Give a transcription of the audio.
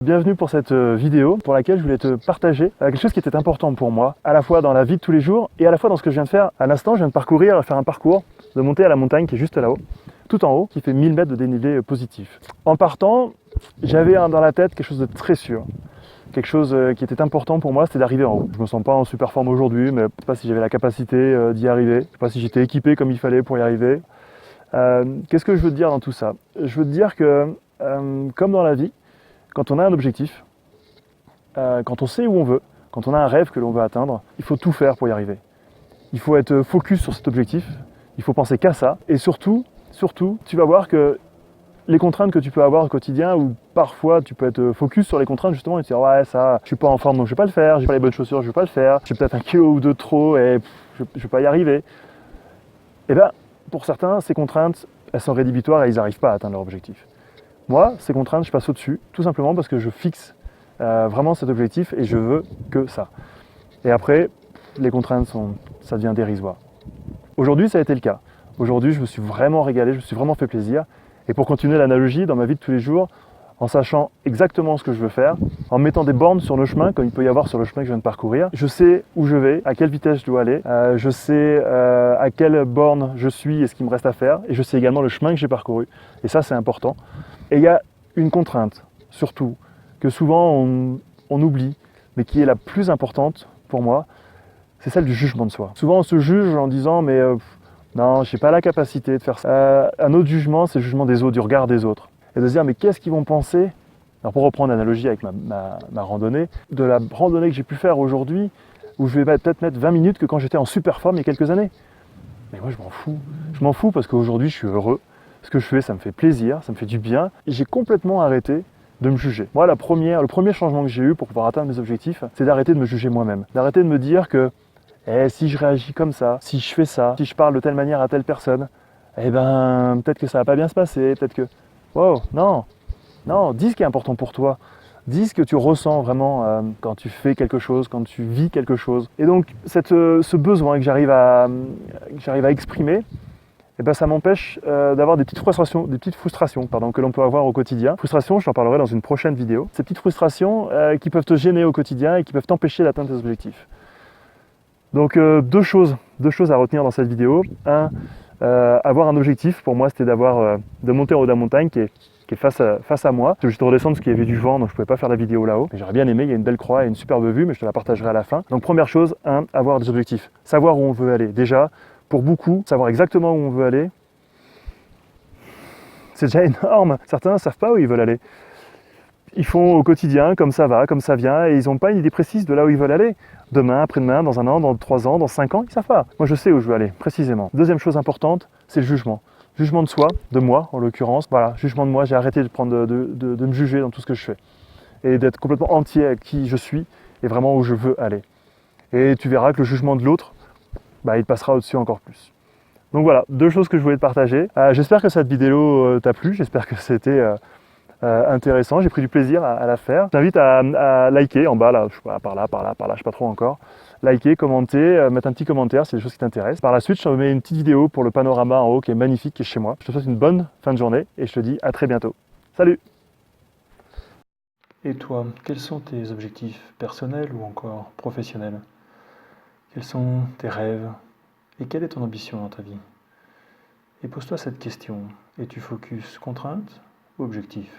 Bienvenue pour cette vidéo pour laquelle je voulais te partager quelque chose qui était important pour moi, à la fois dans la vie de tous les jours et à la fois dans ce que je viens de faire à l'instant. Je viens de faire un parcours, de monter à la montagne qui est juste là-haut, tout en haut, qui fait 1000 mètres de dénivelé positif. En partant, j'avais dans la tête quelque chose de très sûr. Quelque chose qui était important pour moi, c'était d'arriver en haut. Je me sens pas en super forme aujourd'hui, mais je sais pas si j'avais la capacité d'y arriver. Je sais pas si j'étais équipé comme il fallait pour y arriver. Qu'est-ce que je veux te dire dans tout ça? Je veux te dire que, comme dans la vie, quand on a un objectif, quand on sait où on veut, quand on a un rêve que l'on veut atteindre, il faut tout faire pour y arriver. Il faut être focus sur cet objectif, il faut penser qu'à ça, et surtout, tu vas voir que les contraintes que tu peux avoir au quotidien, ou parfois tu peux être focus sur les contraintes justement et te dire ouais ça, je suis pas en forme donc je vais pas le faire, j'ai pas les bonnes chaussures, je vais pas le faire, j'ai peut-être 1 kilo ou 2 de trop et je vais pas y arriver. Et bien, pour certains, ces contraintes, elles sont rédhibitoires et ils n'arrivent pas à atteindre leur objectif. Moi, ces contraintes, je passe au-dessus, tout simplement parce que je fixe vraiment cet objectif et je veux que ça. Et après, les contraintes, ça devient dérisoire. Aujourd'hui, ça a été le cas. Aujourd'hui, je me suis vraiment régalé, je me suis vraiment fait plaisir. Et pour continuer l'analogie, dans ma vie de tous les jours, en sachant exactement ce que je veux faire, en mettant des bornes sur le chemin, comme il peut y avoir sur le chemin que je viens de parcourir, je sais où je vais, à quelle vitesse je dois aller, je sais à quelle borne je suis et ce qu'il me reste à faire, et je sais également le chemin que j'ai parcouru. Et ça, c'est important. Et il y a une contrainte, surtout, que souvent on oublie, mais qui est la plus importante pour moi, c'est celle du jugement de soi. Souvent on se juge en disant mais non, je n'ai pas la capacité de faire ça. Un autre jugement, c'est le jugement des autres, du regard des autres. Et de se dire mais qu'est-ce qu'ils vont penser? Alors pour reprendre l'analogie avec ma randonnée, de la randonnée que j'ai pu faire aujourd'hui, où je vais peut-être mettre 20 minutes que quand j'étais en super forme il y a quelques années. Mais moi je m'en fous. Je m'en fous parce qu'aujourd'hui je suis heureux. Ce que je fais, ça me fait plaisir, ça me fait du bien. Et j'ai complètement arrêté de me juger. Moi, le premier changement que j'ai eu pour pouvoir atteindre mes objectifs, c'est d'arrêter de me juger moi-même. D'arrêter de me dire que si je réagis comme ça, si je fais ça, si je parle de telle manière à telle personne, eh ben peut-être que ça va pas bien se passer, peut-être que... Wow, non, dis ce qui est important pour toi. Dis ce que tu ressens vraiment quand tu fais quelque chose, quand tu vis quelque chose. Et donc, ce besoin que j'arrive à exprimer, et ben ça m'empêche d'avoir des petites frustrations que l'on peut avoir au quotidien. Frustrations, je t'en parlerai dans une prochaine vidéo. Ces petites frustrations qui peuvent te gêner au quotidien et qui peuvent t'empêcher d'atteindre tes objectifs. Donc deux choses à retenir dans cette vidéo. Avoir un objectif, pour moi c'était de monter en haut de la montagne qui est face à moi. Je vais redescendre parce qu'il y avait du vent, donc je ne pouvais pas faire la vidéo là-haut. J'aurais bien aimé, il y a une belle croix et une superbe vue, mais je te la partagerai à la fin. Donc première chose, avoir des objectifs. Savoir où on veut aller. Déjà, pour beaucoup, savoir exactement où on veut aller, c'est déjà énorme. Certains ne savent pas où ils veulent aller. Ils font au quotidien, comme ça va, comme ça vient, et ils n'ont pas une idée précise de là où ils veulent aller. Demain, après-demain, dans 1 an, dans 3 ans, dans 5 ans, ils ne savent pas. Moi, je sais où je veux aller, précisément. Deuxième chose importante, c'est le jugement. Jugement de soi, de moi en l'occurrence. Voilà, jugement de moi, j'ai arrêté de me juger dans tout ce que je fais. Et d'être complètement entier avec qui je suis et vraiment où je veux aller. Et tu verras que le jugement de l'autre, il passera au-dessus encore plus. Donc voilà, 2 choses que je voulais te partager. J'espère que cette vidéo t'a plu, j'espère que c'était intéressant, j'ai pris du plaisir à la faire. Je t'invite à liker en bas, là, je sais pas, par là, je sais pas trop encore. Liker, commenter, mettre un petit commentaire si c'est des choses qui t'intéressent. Par la suite, je te mets une petite vidéo pour le panorama en haut qui est magnifique, qui est chez moi. Je te souhaite une bonne fin de journée et je te dis à très bientôt. Salut! Et toi, quels sont tes objectifs personnels ou encore professionnels? Quels sont tes rêves? Et quelle est ton ambition dans ta vie? Et pose-toi cette question. Es-tu focus contrainte ou objectif?